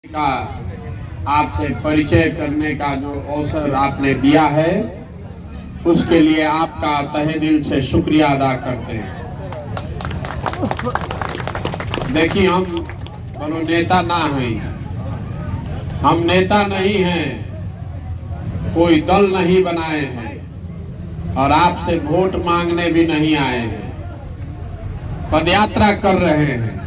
का आपसे परिचय करने का जो अवसर आपने दिया है उसके लिए आपका तहे दिल से शुक्रिया अदा करते हैं। देखिए, हम बड़ो नेता ना हैं, हम नेता नहीं हैं, कोई दल नहीं बनाए हैं और आपसे वोट मांगने भी नहीं आए हैं। पदयात्रा कर रहे हैं,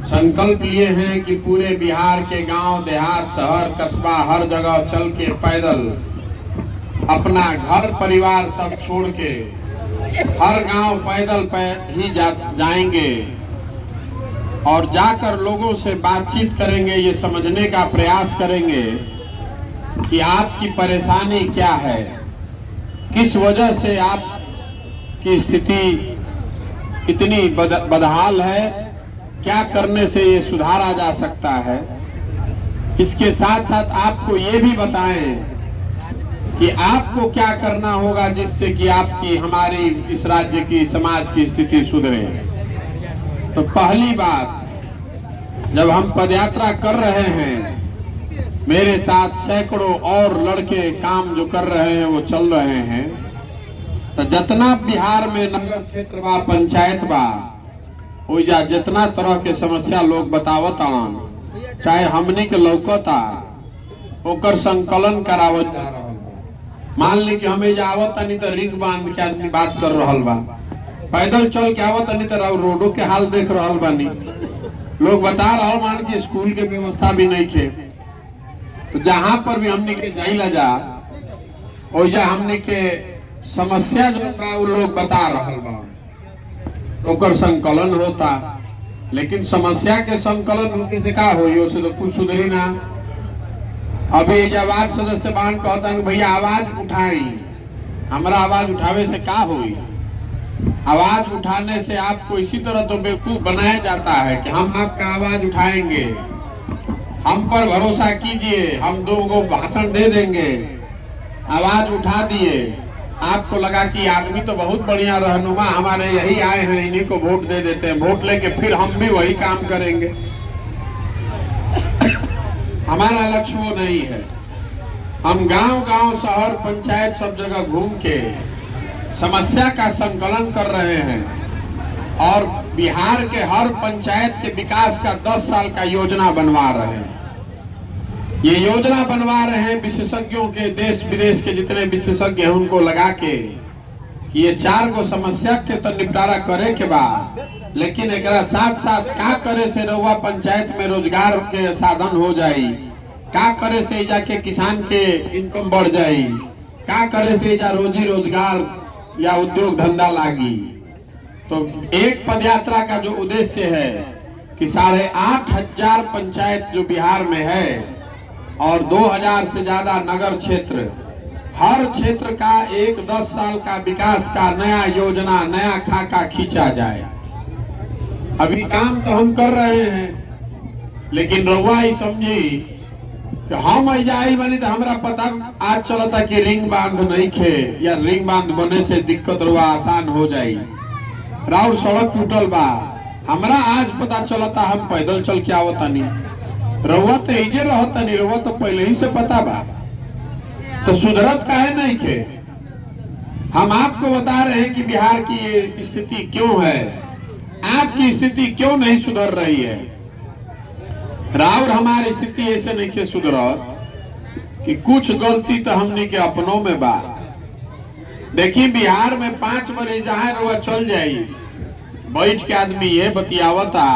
संकल्प लिए हैं कि पूरे बिहार के गांव देहात शहर कस्बा हर जगह चल के पैदल अपना घर परिवार सब छोड़ के हर गांव पैदल ही जाएंगे और जाकर लोगों से बातचीत करेंगे, ये समझने का प्रयास करेंगे कि आपकी परेशानी क्या है, किस वजह से आपकी स्थिति इतनी बदहाल है, क्या करने से ये सुधारा जा सकता है। इसके साथ साथ आपको ये भी बताएं कि आपको क्या करना होगा जिससे कि आपकी हमारी इस राज्य की समाज की स्थिति सुधरे। तो पहली बात, जब हम पदयात्रा कर रहे हैं, मेरे साथ सैकड़ों और लड़के काम जो कर रहे हैं वो चल रहे हैं, तो जितना बिहार में नगर क्षेत्र बा पंचायत बा ओइजा जितना तरह के समस्या लोग बतावत आन, चाहे हमनी के लौकता ओकर संकलन करावत जा रहल बा। मान ली कि हमें जावत तनी तो रिंग बांध के आदमी बात कर रहल बा, पैदल चल के आवत तनी तो रोडों के हाल देख रहल बानी, लोग बता रहल मान कि स्कूल के व्यवस्था भी नहीं थे। तो जहां पर भी हमनी के जाइला जा ओइजा हमनी के समस्या जो बा वो लोग बता रहल बा, ओकर संकलन होता। लेकिन समस्या के संकलन होके से का होई, उससे तो कुछ सुधरी ना। अभी जब वार्ड सदस्य बान कहता है भैया आवाज उठाई, हमारा आवाज उठावे से का होई। आवाज उठाने से आपको इसी तरह तो बेवकूफ बनाया जाता है कि हम आपका आवाज उठाएंगे, हम पर भरोसा कीजिए, हम दो गो भाषण दे देंगे। आवाज उठा दिए, आपको लगा कि आदमी तो बहुत बढ़िया रहनुमा हमारे यही आए हैं, इन्हीं को वोट दे देते हैं, वोट लेके फिर हम भी वही काम करेंगे। हमारा लक्ष्य वो नहीं है। हम गांव गांव शहर पंचायत सब जगह घूम के समस्या का संकलन कर रहे हैं और बिहार के हर पंचायत के विकास का 10 साल का योजना बनवा रहे हैं। ये योजना बनवा रहे हैं विशेषज्ञों के, देश विदेश के जितने विशेषज्ञ हैं उनको लगा के ये 4 गो समस्या के तो निपटारा करे के बाद, लेकिन एक साथ साथ का करे से रउआ पंचायत में रोजगार के साधन हो जाई, का करे से जाके किसान के इनकम बढ़ जाई, का करे से जा रोजी रोजगार या उद्योग धंधा लागी। तो एक पदयात्रा का जो उद्देश्य है कि 8,500 पंचायत जो बिहार में है और 2000 से ज्यादा नगर क्षेत्र, हर क्षेत्र का एक 10 साल का विकास का नया योजना, नया खाका खींचा जाए। अभी काम तो हम कर रहे हैं, लेकिन रउआ ही समझी कि हम आई बनी तो हमरा पता आज चलता कि रिंग बांध नहीं खे या रिंग बांध बने से दिक्कत रुआ आसान हो जाई, राउर सड़क टूटल बा, हमरा आज पता चलता हम पैदल चल के आवतानी। रउआ तो इजे रहतनी, रउआ तो पहले ही से पता बा, तो सुधरत काहे नहीं खे। हम आपको बता रहे हैं कि बिहार की ये स्थिति क्यों है, आपकी स्थिति क्यों नहीं सुधर रही है। राउर हमारी स्थिति ऐसे नहीं के सुधरत कि कुछ गलती तो हमने के अपनों में बा। देखिए, बिहार में 5 बजे जहां रुआ चल जाई, बैठ के आदमी ये बतियावता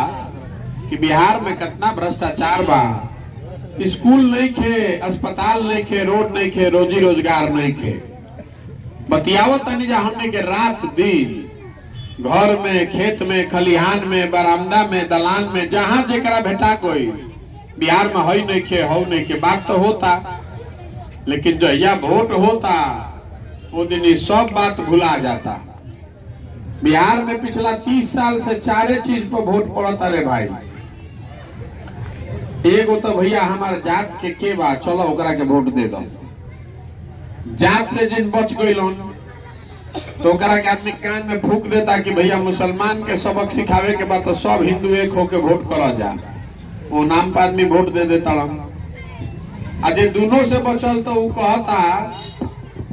कि बिहार में कितना भ्रष्टाचार बा, स्कूल नहीं खे, अस्पताल नहीं खे, रोड नहीं खे, रोजी रोजगार नहीं खे। बतियावत नहीं जा हमने के रात दिन घर में, खेत में, खलिहान में, बरामदा में, दलान में, जहां जेकरा भेटा कोई बिहार में हई नहीं खे, हौ नहीं खे, बात तो होता। लेकिन जो यह वोट होता वो दिन ये सब बात भुला जाता। बिहार में पिछला 30 साल से 4 चीज पर वोट पड़ता रे भाई। एगो तो भैया हमारे जात के बा, चलो ओकरा के वोट दे दो। जात से जिन बच गई तो ओकरा के आदमी कान में फूक देता कि भैया मुसलमान के सबक सिखावे के बाद तो सब हिंदू एक होके वोट करा जा। वो नाम पर आदमी वोट दे देता आज दोनों से बचल तो वो कहता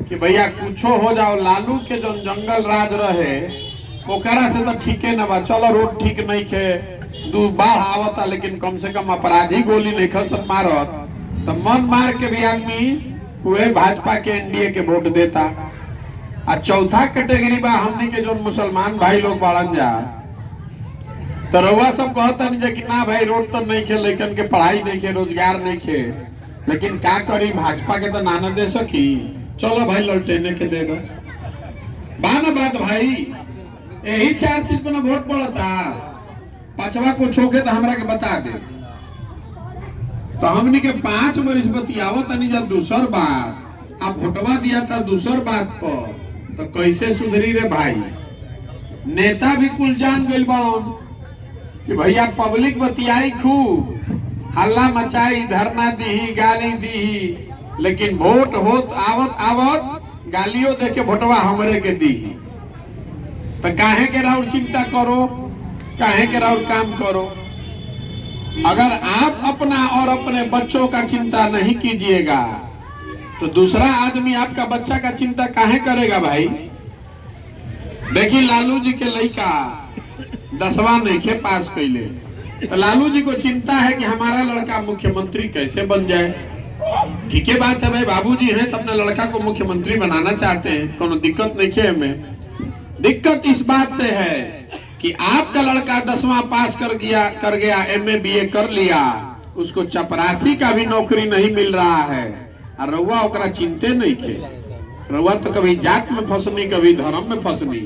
कि भैया कुछो हो जाओ, लालू के जो जंगल राज रहे ओकरा से तो ठीके न बा, चलो रोड ठीक नहीं खे, दू बाढ़ आवता लेकिन कम से कम अपराधी गोली नहीं खसत मारत, तो मन मार के भी आदमी हुए भाजपा के एनडीए के वोट देता। आ चौथा कैटेगरी बा हमने के जो मुसलमान भाई लोग बाड़न जा, तो रउआ सब कहता नहीं कि ना भाई रोड तो नहीं खे, लेकिन के पढ़ाई नहीं खे, रोजगार नहीं खे, लेकिन क्या करी भाजपा के तो नाना दे सकी, चलो भाई ललटेने के दे दो। बाना बात भाई यही 4 चीज पर वोट पड़ता, पांचवा को छोके तो हमरा के बता दे। तो हमने के 5 वर्ष बतियावत नहीं जब दूसर बात आप वोटवा दिया था दूसर बात पर, तो कैसे सुधरी रे भाई। नेता भी कुल जान गई बड़न कि भैया पब्लिक बतियाई खूब, हल्ला मचाई, धरना दी, गाली दी, लेकिन वोट होत आवत आवत गालियों दे के वोटवा हमरे के दी। तो काहे के राउर चिंता करो, काहे के राउर काम करो। अगर आप अपना और अपने बच्चों का चिंता नहीं कीजिएगा तो दूसरा आदमी आपका बच्चा का चिंता काहे करेगा भाई। देखिए लालू जी के लड़का 10वां नहीं के पास कैले, तो लालू जी को चिंता है कि हमारा लड़का मुख्यमंत्री कैसे बन जाए। ठीक है बात है भाई, बाबूजी हैं तो अपने लड़का को मुख्यमंत्री बनाना चाहते हैं, कोनो दिक्कत नहीं है हमें। दिक्कत इस बात से है कि आपका लड़का 10वां पास कर गया, MA BA कर लिया, उसको चपरासी का भी नौकरी नहीं मिल रहा है, और रउआ ओकरा चिंते नहीं थे। रउआ तो कभी जात में फंसनी, कभी धर्म में फंसनी,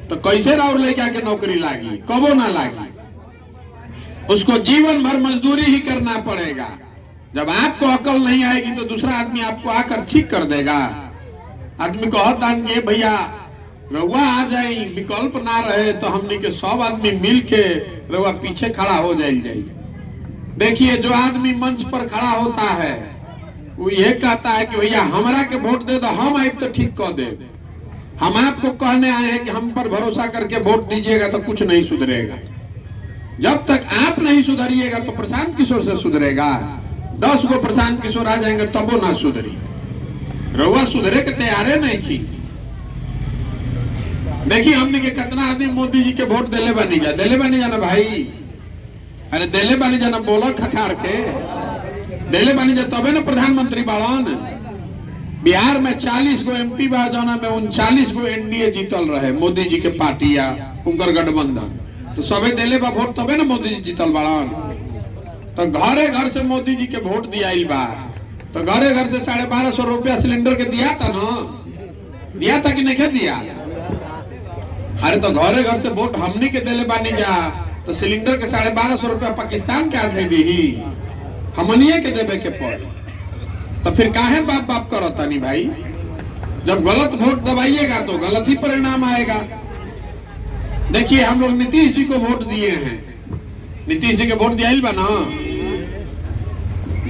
तो कैसे राउर लेके के नौकरी लागी, कबो ना लागी। उसको जीवन भर मजदूरी ही करना पड़ेगा। जब आपको अकल नहीं आएगी तो दूसरा आदमी आपको आकर ठीक कर देगा। आदमी कहता है भैया रउआ आ जाए, विकल्प ना रहे तो हमने के 100 आदमी मिल के रउआ पीछे खड़ा हो जाए। देखिए जो आदमी मंच पर खड़ा होता है वो ये कहता है कि भैया हमरा के वोट दे दो, हम आए तो ठीक कह दे। हम आपको कहने आए हैं कि हम पर भरोसा करके वोट दीजिएगा तो कुछ नहीं सुधरेगा। जब तक आप नहीं सुधरिएगा तो प्रशांत किशोर से सुधरेगा। 10 गो प्रशांत किशोर आ जाएंगे तबो ना सुधरी। रउआ सुधरे के तैयारे नहीं की। देखिए हमने के कितना आदमी मोदी जी के वोट देले बानी जा ना भाई, अरे देले बानी जा ना, बोला खखार के देले बानी जा तबे ना प्रधानमंत्री बाड़न। बिहार में 40 गो MP बा, जौना में 39 गो NDA जीतल रहे, मोदी जी के पार्टी या उनकर गठबंधन, तो सबे देले बा वोट तबे ना मोदी जी जीतल बाड़न। तो घरे घर से मोदी जी के वोट दिया बा, तो घरे घर से 1250 रुपया सिलेंडर के दिया था ना, दिया था कि नहीं दिया। अरे तो घरे घर से वोट हमनी के देले बानी जा, तो सिलेंडर के 1250 रुपया पाकिस्तान के आदमी दी, हमनिए के देवे के पड़। तो फिर काहे बाप बाप करता नहीं भाई। जब गलत वोट दबाइएगा तो गलत ही परिणाम आएगा। देखिए हम लोग नीतीश जी को वोट दिए हैं, नीतीश जी के वोट दिया बा ना,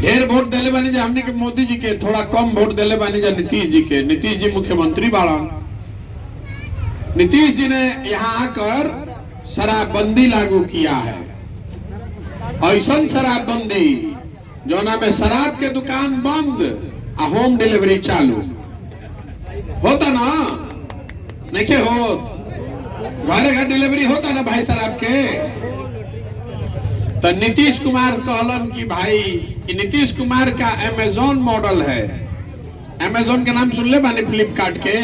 ढेर वोट देले बानी जा हमने के मोदी जी के, थोड़ा कम वोट देले बानी जा नीतीश जी के। नीतीश जी मुख्यमंत्री बाड़न। नीतीश जी ने यहाँ आकर शराबबंदी लागू किया है, ऐसा शराबबंदी जोना में शराब के दुकान बंद आ होम डिलीवरी चालू होता ना, नहीं होत, घरे घर डिलीवरी होता ना भाई शराब के। तो नीतीश कुमार कहलन कि भाई नीतीश कुमार का अमेजोन मॉडल है। अमेजोन के नाम सुन ले बानी, फ्लिपकार्ट के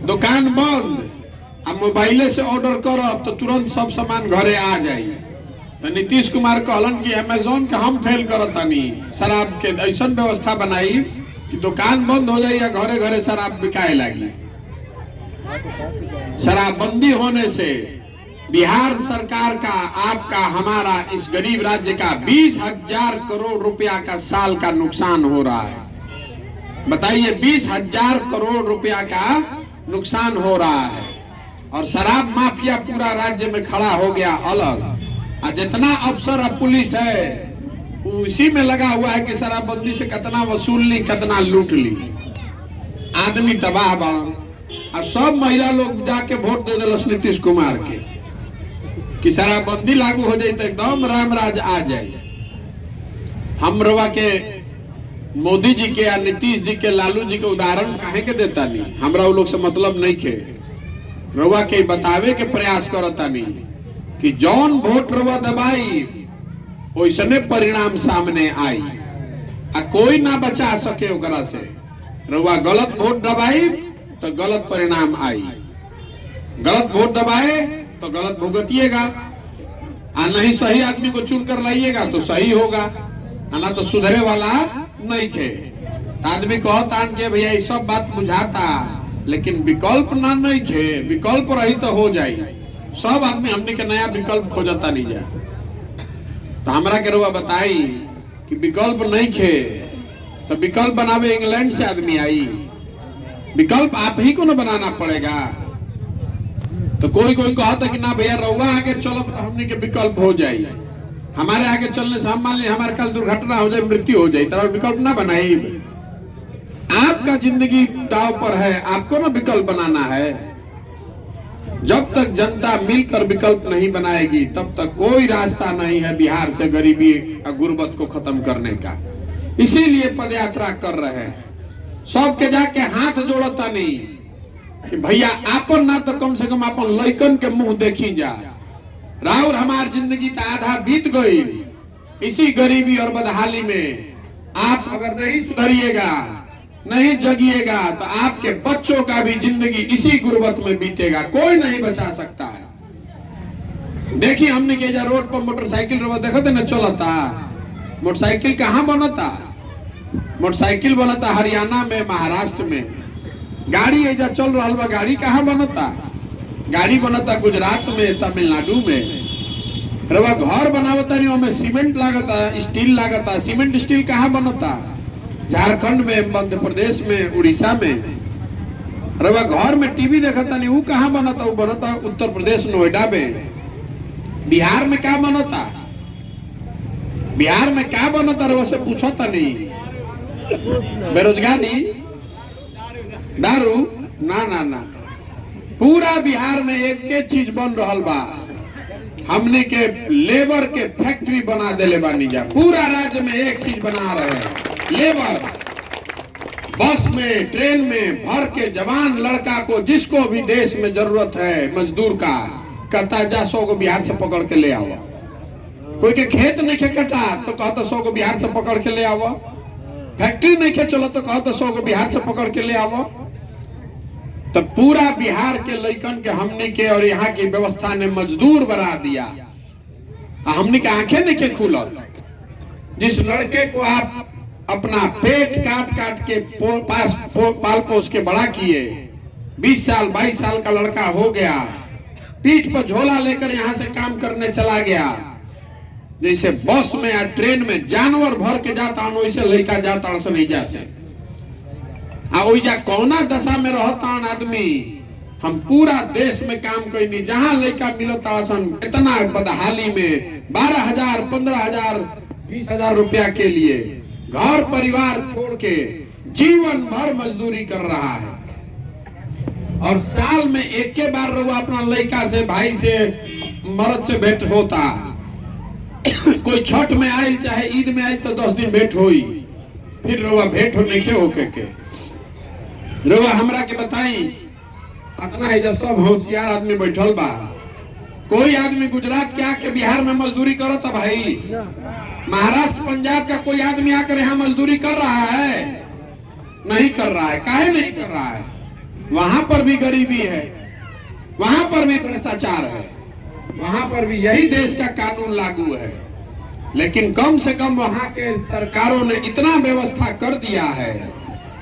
दुकान बंद, अब मोबाइले से ऑर्डर करब तो तुरंत सब सामान घरे आ जाए। तो नीतीश कुमार कहलन कि अमेजोन के हम फेल करतानी, शराब के ऐसा व्यवस्था बनाई कि दुकान बंद हो जाए या घरे घरे शराब बिकाए लगी। शराबबंदी होने से बिहार सरकार का, आपका, हमारा, इस गरीब राज्य का 20,000 करोड़ रुपया का साल का नुकसान हो रहा है। बताइए 20,000 करोड़ रुपया का नुकसान हो रहा है। और शराब माफिया पूरा राज्य में खड़ा हो गया अलग। और जितना अफसर और पुलिस है उसी में लगा हुआ है कि शराबबंदी से कितना वसूल ली, कितना लूट ली। आदमी तबाह बा। अब सब महिला लोग जाके वोट दे दिलस नीतीश कुमार के। कि शराबबंदी लागू हो जाए तो एकदम राम राज आ जाए। हम रवा के मोदी जी के या नीतीश जी के लालू जी के उदाहरण काहे के देता नहीं, हमरा वो लोग से मतलब नहीं खे। रवा के बतावे के प्रयास करता नहीं कि जौन वोट रवा दबाई वैसने परिणाम सामने आई, आ कोई ना बचा सके ओकरा से। रवा गलत वोट दबाई तो गलत परिणाम आई, गलत वोट दबाए तो गलत भुगतिएगा, आ नहीं सही आदमी को चुन कर लाइएगा तो सही होगा, ना तो सुधरे वाला नहीं थे। आदमी कहता के भैया ये सब बात बुझाता, लेकिन विकल्प ना नहीं थे, विकल्प रही तो हो जाए। सब आदमी हमने के नया विकल्प खोजता नहीं जा। तो हमरा के रुआ बताई कि विकल्प नहीं थे तो विकल्प बनावे इंग्लैंड से आदमी आई, विकल्प आप ही को ना बनाना पड़ेगा। तो कोई कोई कहता कि ना भैया रउआ आगे चलो तो हमने के विकल्प हो जाए, हमारे आगे चलने से हम मान ली हमारे कल दुर्घटना हो जाए, मृत्यु हो जाए, तो विकल्प ना बनाई। आपका जिंदगी दाव पर है, आपको ना विकल्प बनाना है। जब तक जनता मिलकर विकल्प नहीं बनाएगी तब तक कोई रास्ता नहीं है बिहार से गरीबी और गुर्बत को खत्म करने का। इसीलिए पदयात्रा कर रहे हैं, सबके जाके हाथ जोड़ता नहीं कि भैया आपन ना तो कम से कम अपन लइकन के मुंह देखी जा। राउर हमार जिंदगी तो आधा बीत गई इसी गरीबी और बदहाली में। आप अगर नहीं सुधरिएगा, नहीं जगिएगा तो आपके बच्चों का भी जिंदगी इसी गुर्बत में बीतेगा, कोई नहीं बचा सकता है। देखिए हमने के जा रोड पर मोटरसाइकिल देखते ना चलता, मोटरसाइकिल कहाँ बनता? मोटरसाइकिल बनता हरियाणा में, महाराष्ट्र में। गाड़ी एजा चल रहा बा, गाड़ी कहाँ बनता? गाड़ी बनता गुजरात में, तमिलनाडु में। रवा घर बनावता नहीं, में सीमेंट लागता, स्टील लागता। सीमेंट स्टील कहाँ बनता? झारखंड में, मध्य प्रदेश में, उड़ीसा में। रवा घर में टीवी देखता नहीं, वो कहाँ बनता? वो बनता उत्तर प्रदेश, नोएडा में। बिहार में क्या बनता? बिहार में क्या बनता? रवा से पूछता नहीं। बेरोजगारी, दारू, ना ना ना, पूरा बिहार में एक चीज बन रहा बा, हमने के लेबर के फैक्ट्री बना देले बानी जा। पूरा राज्य में एक चीज बना रहे हैं, लेबर। बस में, ट्रेन में भर के जवान लड़का को, जिसको भी देश में जरूरत है मजदूर का, कहता जा 100 को बिहार से पकड़ के ले आओ। कोई के खेत नहीं के कटा तो कहता 100 को बिहार से पकड़ के ले आओ। फैक्ट्री नहीं के चलो तो कहता 100 को बिहार से पकड़ के ले आओ। तो पूरा बिहार के लइकन के हमने के और यहाँ की व्यवस्था ने मजदूर बना दिया। हमने के आंखें नहीं के खुलल। जिस लड़के को आप अपना पेट काट काट के पाल पोस के बड़ा किए, 20 साल 22 साल का लड़का हो गया, पीठ पर झोला लेकर यहाँ से काम करने चला गया। जैसे बस में या ट्रेन में जानवर भर के जाता वैसे लड़का जाता नहीं जा से। ओइजा कौना दशा में रहता आदमी। हम पूरा देश में काम करें, जहां लड़का मिलता इतना बदहाली में 12,000, 15,000, 20,000 रुपया के लिए घर परिवार छोड़ के जीवन भर मजदूरी कर रहा है। और साल में एक के बार रहुआ अपना लड़का से, भाई से, मर्द से भेंट होता। कोई छठ में आये चाहे ईद में आये तो 10 दिन भेंट हुई, फिर रहुआ भेंट नहीं होके के रउआ हमरा के बताई। अपना है जब सब होशियार आदमी बैठल बा, कोई आदमी गुजरात के आके बिहार में मजदूरी करता भाई? महाराष्ट्र पंजाब का कोई आदमी आकर यहाँ मजदूरी कर रहा है? नहीं कर रहा है। काहे नहीं कर रहा है? वहां पर भी गरीबी है, वहां पर भी भ्रष्टाचार है, वहां पर भी यही देश का कानून लागू है। लेकिन कम से कम वहां के सरकारों ने इतना व्यवस्था कर दिया है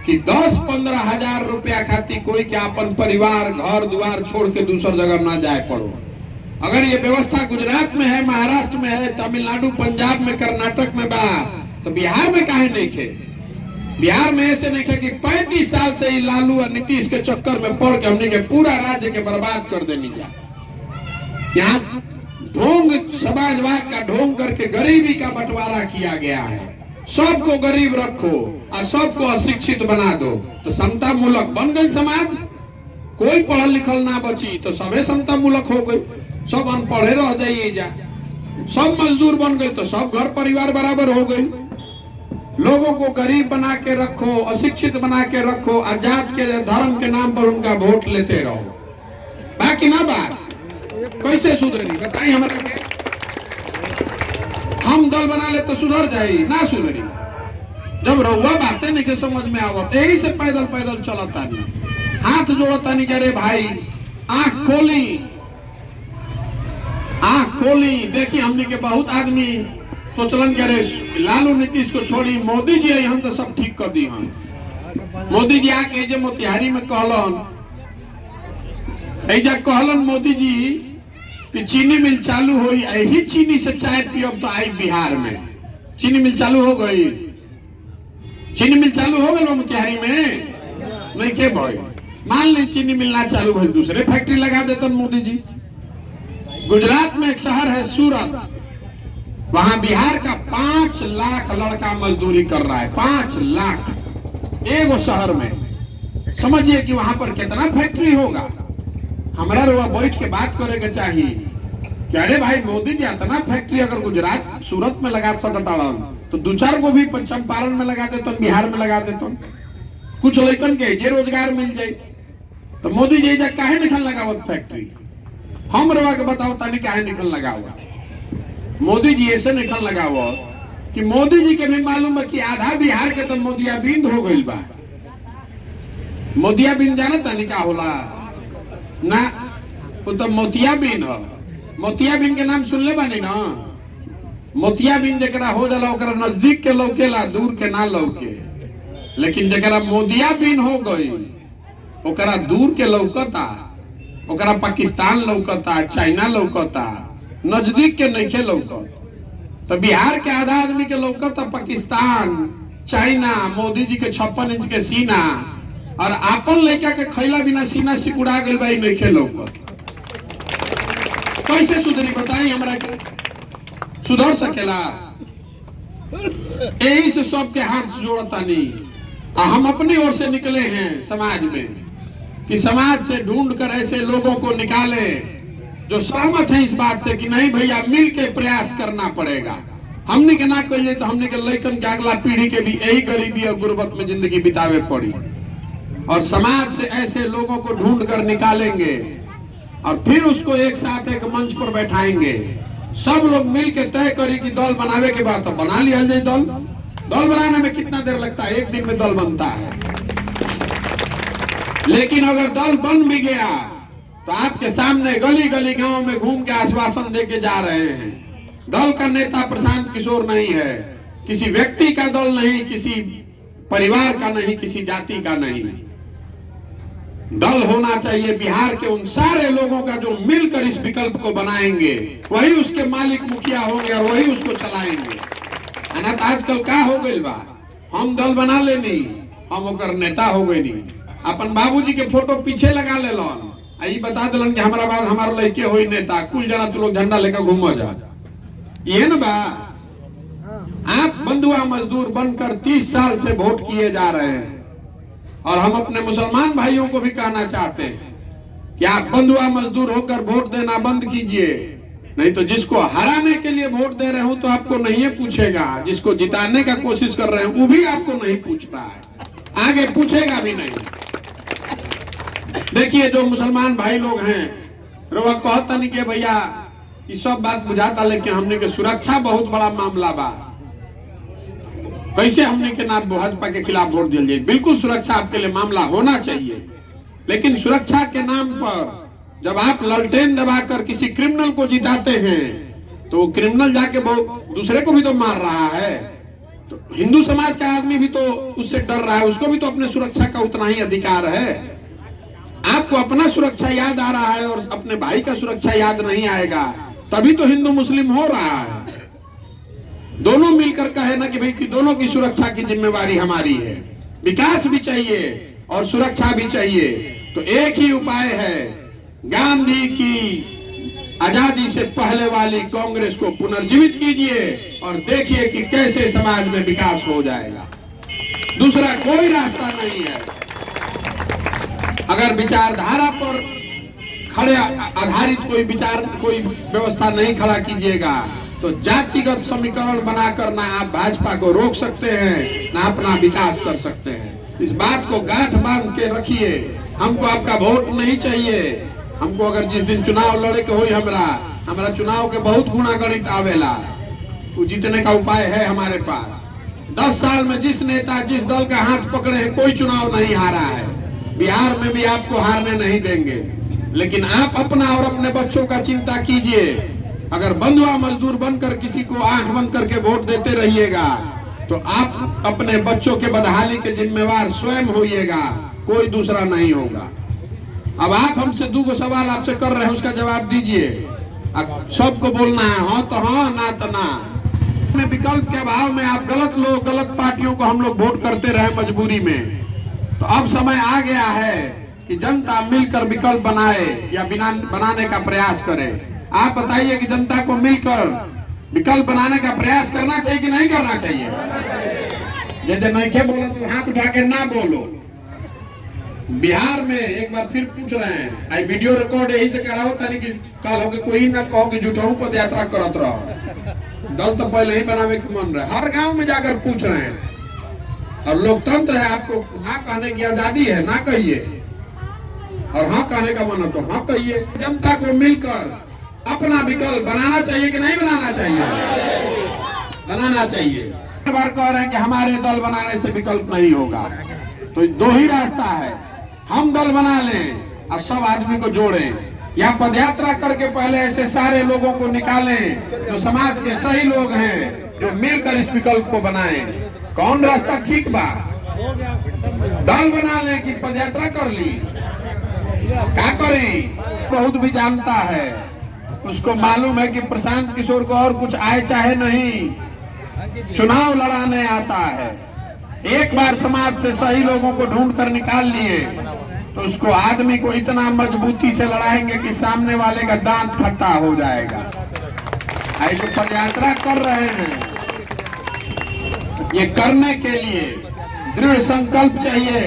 कि 10-15 हजार रुपया खातिर कोई के अपन परिवार, घर द्वार छोड़ के दूसर जगह ना जाए पड़ो। अगर ये व्यवस्था गुजरात में है, महाराष्ट्र में है, तमिलनाडु, पंजाब में, कर्नाटक में बा, तो बिहार में काहे नहीं खे? बिहार में ऐसे नहीं खे कि 35 साल से ही लालू और नीतीश के चक्कर में पड़ के हमने के पूरा राज्य के बर्बाद कर देनी जा। यहाँ ढोंग, समाजवाद का ढोंग करके गरीबी का बंटवारा किया गया है। सबको गरीब रखो और सबको अशिक्षित बना दो तो समता मूलक बन गई समाज। कोई पढ़ल लिखल ना बची तो सबे समता मूलक हो गई। सब अनपढ़े रह जाइए जा, सब मजदूर बन गए तो सब घर परिवार बराबर हो गई। लोगों को गरीब बना के रखो, अशिक्षित बना के रखो, आजाद के धर्म के नाम पर उनका वोट लेते रहो, बाकी ना बात कैसे सुधरी बताइए हमारे के? हम दल बना ले तो सुधर जाए ना सुधरी। जब रहुआ बातें नहीं के समझ में आवत, यही से पैदल पैदल चलता नहीं, हाथ जोड़ता नहीं, कह रहे भाई आंख खोली, आंख खोली। देखिए हमने के बहुत आदमी सोचलन कह रहे लालू नीतीश को छोड़ी, मोदी जी आई हम तो सब ठीक कर दी। हम मोदी जी आके जे मोतिहारी में कहलन, ऐजा कहलन मोदी जी कि चीनी मिल चालू हो, यही चीनी से चाय पियब तो आई बिहार में। चीनी मिल चालू हो गई, चीनी मिल चालू हो गई मोतिहारी में नहीं के भाई। मान ली चीनी मिल ना चालू हो, दूसरे फैक्ट्री लगा देते मोदी जी। गुजरात में एक शहर है सूरत, वहां बिहार का 5 लाख लड़का मजदूरी कर रहा है, 5 लाख एक शहर में। समझिए कि वहां पर कितना फैक्ट्री होगा। हमारा रुआ बैठ के बात करे के चाहिए कि अरे भाई मोदी जी इतना फैक्ट्री अगर गुजरात सूरत में लगा सकता तो 2-4 को भी चंपारण में लगा देते, बिहार में लगा देते, कुछ लड़कन के जे रोजगार मिल जाए। तो मोदी जी काहे निकल लगावत फैक्ट्री? हम रुआ के बताओ तानी काहे निकल लगावा? मोदी जी ऐसे निकल लगावो कि मोदी जी के भी मालूम है कि आधा बिहार के तो मोतियाबिंद हो गई बा। मोतियाबिंद जाना तानी का होला ना? वो तो मोतियाबिंद हो। मोतियाबिंद के नाम सुनले बानी ना? मोतियाबिंद जरा हो जाला ओकरा नजदीक के लौकेला, दूर के ना लौके। लेकिन जरा मोतियाबिंद हो गई ओकरा दूर के लौकता, ओकरा पाकिस्तान लौकता, चाइना लौकता, नजदीक के नहीं के लौकत। तो बिहार के आधा आदमी के लौकता पाकिस्तान, चाइना, मोदी जी के 56 इंच के सीना, और आपन लड़का के खैला बिना सीना सिकुड़ा गई भाई नहीं के लौकत। कैसे सुधरी बताई हमरा के? सुधर सकेला? यही से सबके हाथ जोड़ता नहीं। हम अपनी ओर से निकले हैं समाज में कि समाज से ढूंढ कर ऐसे लोगों को निकाले जो सहमत है इस बात से कि नहीं भैया मिल के प्रयास करना पड़ेगा। हमने के ना कहिए तो हमने के लड़कन के अगला पीढ़ी के भी यही गरीबी और गुर्बत में जिंदगी बितावे पड़ी। और समाज से ऐसे लोगों को ढूंढ कर निकालेंगे और फिर उसको एक साथ एक मंच पर बैठाएंगे। सब लोग मिल के तय करी कि दल बनावे के बाद तो बना लिया जाए। दल बनाने में कितना देर लगता है? 1 दिन में दल बनता है। लेकिन अगर दल बन भी गया तो आपके सामने गली गली गांव में घूम के आश्वासन दे के जा रहे हैं। दल का नेता प्रशांत किशोर नहीं है, किसी व्यक्ति का दल नहीं, किसी परिवार का नहीं, किसी जाति का नहीं। दल होना चाहिए बिहार के उन सारे लोगों का जो मिलकर इस विकल्प को बनाएंगे, वही उसके मालिक मुखिया होंगे और वही उसको चलाएंगे। अनाथ आजकल का हो गई बा, हम दल बना लेनी, हम ओकर नेता हो गई नहीं। अपन बाबूजी के फोटो पीछे लगा ले लन, आई बता दिलन कि हमारा बाद हमारा लड़के होई नेता, कुल जना तू लोग झंडा लेकर घूम जा। ये न बा, आप बंधुआ मजदूर बनकर 30 साल से वोट किए जा रहे हैं। और हम अपने मुसलमान भाइयों को भी कहना चाहते हैं कि आप बंधुआ मजदूर होकर वोट देना बंद कीजिए, नहीं तो जिसको हराने के लिए वोट दे रहे हो तो आपको नहीं पूछेगा, जिसको जिताने का कोशिश कर रहे हैं वो भी आपको नहीं पूछ रहा है, आगे पूछेगा भी नहीं। देखिए जो मुसलमान भाई लोग हैं वो कहता नहीं कि भैया ये सब बात बुझाता, लेकिन हमने के सुरक्षा बहुत बड़ा मामला बा, कैसे हमने के नाम भाजपा के खिलाफ वोट दिया जाए। बिल्कुल सुरक्षा आपके लिए मामला होना चाहिए, लेकिन सुरक्षा के नाम पर जब आप ललटेन दबाकर किसी क्रिमिनल को जिताते हैं तो वो क्रिमिनल जाके दूसरे को भी तो मार रहा है। तो हिंदू समाज का आदमी भी तो उससे डर रहा है, उसको भी तो अपने सुरक्षा का उतना ही अधिकार है। आपको अपना सुरक्षा याद आ रहा है और अपने भाई का सुरक्षा याद नहीं आएगा, तभी तो हिंदू मुस्लिम हो रहा है। दोनों मिलकर कहे ना कि भाई कि दोनों की सुरक्षा की जिम्मेवारी हमारी है। विकास भी चाहिए और सुरक्षा भी चाहिए, तो एक ही उपाय है, गांधी की आजादी से पहले वाली कांग्रेस को पुनर्जीवित कीजिए और देखिए कि कैसे समाज में विकास हो जाएगा। दूसरा कोई रास्ता नहीं है। अगर विचारधारा पर खड़े आधारित कोई विचार, कोई व्यवस्था नहीं खड़ा कीजिएगा तो जातिगत समीकरण बनाकर ना आप भाजपा को रोक सकते हैं ना अपना विकास कर सकते हैं। इस बात को गांठ बांध के रखिए। हमको आपका वोट नहीं चाहिए। हमको अगर जिस दिन चुनाव लड़े के होई हमरा चुनाव के बहुत गुणा गणित आवेला, वो जीतने का उपाय है हमारे पास। 10 साल में जिस नेता जिस दल का हाथ पकड़े हैं कोई चुनाव नहीं हारा है। बिहार में भी आपको हारने नहीं देंगे, लेकिन आप अपना और अपने बच्चों का चिंता कीजिए। अगर बंधुआ मजदूर बनकर किसी को आंख बंद करके वोट देते रहिएगा तो आप अपने बच्चों के बदहाली के जिम्मेवार स्वयं होइएगा, कोई दूसरा नहीं होगा। अब आप हमसे 2 सवाल आपसे कर रहे हैं, उसका जवाब दीजिए। सबको बोलना है हाँ तो हाँ, ना तो ना। विकल्प के अभाव में आप गलत लोग, गलत पार्टियों को हम लोग वोट करते रहे मजबूरी में। तो अब समय आ गया है कि जनता मिलकर विकल्प बनाए या बनाने का प्रयास करे। आप बताइए कि जनता को मिलकर विकल्प बनाने का प्रयास करना चाहिए कि नहीं करना चाहिए? जैसे नहीं के बोलो तो हाथ उठा के ना बोलो। बिहार में एक बार फिर पूछ रहे हैं, आई वीडियो रिकॉर्ड यही से कराओ ताकि कल होके कोई ना कहो कि झूठाऊ पद यात्रा करत रहो। दल तो पहले ही बनावे के मन रहे। हर गांव में जाकर पूछ रहे हैं। और लोकतंत्र है, आपको हाँ कहने की आजादी है, ना कहिए। और हाँ कहने का मन हो तो हाँ कहिए। जनता को मिलकर अपना विकल्प बनाना चाहिए कि नहीं बनाना चाहिए? बनाना चाहिए। बार कह रहे हैं कि हमारे दल बनाने से विकल्प नहीं होगा, तो 2 ही रास्ता है। हम दल बना लें और सब आदमी को जोड़ें, या पदयात्रा करके पहले ऐसे सारे लोगों को निकालें जो समाज के सही लोग हैं, जो मिलकर इस विकल्प को बनाएं। कौन रास्ता ठीक बा? दल बना लें कि पदयात्रा कर ली? क्या करें? बहुत भी जानता है, उसको मालूम है कि प्रशांत किशोर को और कुछ आए चाहे नहीं, चुनाव लड़ाने आता है। एक बार समाज से सही लोगों को ढूंढ कर निकाल लिए तो उसको आदमी को इतना मजबूती से लड़ाएंगे कि सामने वाले का दांत खट्टा हो जाएगा। ऐसे पदयात्रा कर रहे हैं, ये करने के लिए दृढ़ संकल्प चाहिए।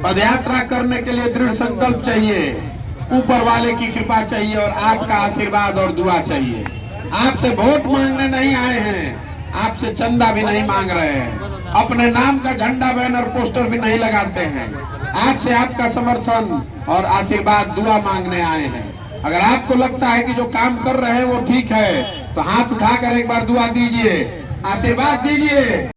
पदयात्रा करने के लिए दृढ़ संकल्प चाहिए, ऊपर वाले की कृपा चाहिए और आपका आशीर्वाद और दुआ चाहिए। आपसे वोट मांगने नहीं आए हैं, आपसे चंदा भी नहीं मांग रहे हैं, अपने नाम का झंडा बैनर पोस्टर भी नहीं लगाते हैं। आपसे आपका समर्थन और आशीर्वाद दुआ मांगने आए हैं। अगर आपको लगता है कि जो काम कर रहे हैं वो ठीक है तो हाथ उठाकर एक बार दुआ दीजिए, आशीर्वाद दीजिए।